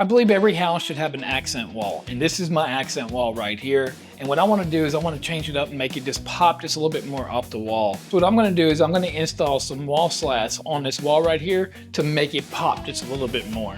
I believe every house should have an accent wall, and this is my accent wall right here. And what I want to do is I want to change it up and make it just pop just a little bit more off the wall. So what I'm going to do is I'm going to install some wall slats on this wall right here to make it pop just a little bit more.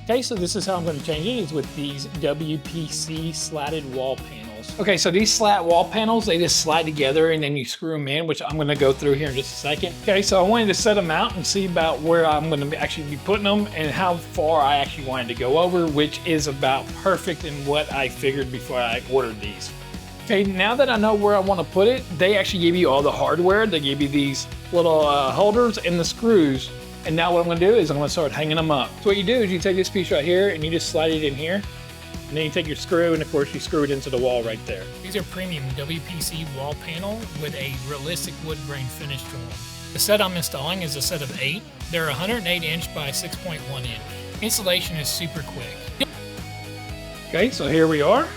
Okay, so this is how I'm going to change it, is with these WPC slatted wall panels. Okay, so these slat wall panels, they just slide together and then you screw them in, which I'm going to go through here in just a second. Okay, so I wanted to set them out and see about where I'm going to actually be putting them and how far I actually wanted to go over, which is about perfect in what I figured before I ordered these. Okay, now that I know where I want to put it, they actually give you all the hardware. They give you these little holders and the screws. And now what I'm going to do is I'm going to start hanging them up. So what you do is you take this piece right here and you just slide it in here. And then you take your screw and of course you screw it into the wall right there. These are premium WPC wall panel with a realistic wood grain finish to them. The set I'm installing is a set of 8. They're 108 inch by 6.1 inch. Installation is super quick. Okay, so here we are,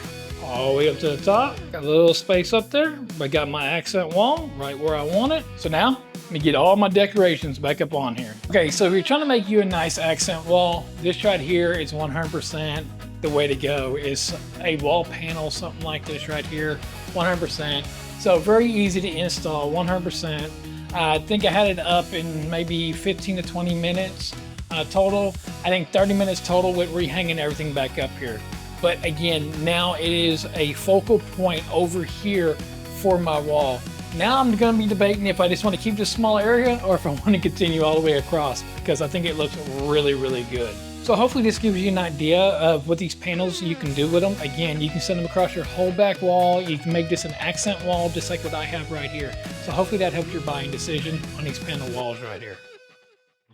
all the way up to the top. Got a little space up there, but got my accent wall right where I want it. So now, let me get all my decorations back up on here. Okay, so if you're trying to make you a nice accent wall, this right here is 100% the way to go. Is a wall panel, something like this right here, 100%. So very easy to install, 100%. I think I had it up in maybe 15 to 20 minutes total. I think 30 minutes total with rehanging everything back up here. But again, now it is a focal point over here for my wall. Now I'm going to be debating if I just want to keep this small area or if I want to continue all the way across, because I think it looks really, really good. So hopefully this gives you an idea of what these panels you can do with them. Again, you can send them across your whole back wall. You can make this an accent wall just like what I have right here. So hopefully that helps your buying decision on these panel walls right here.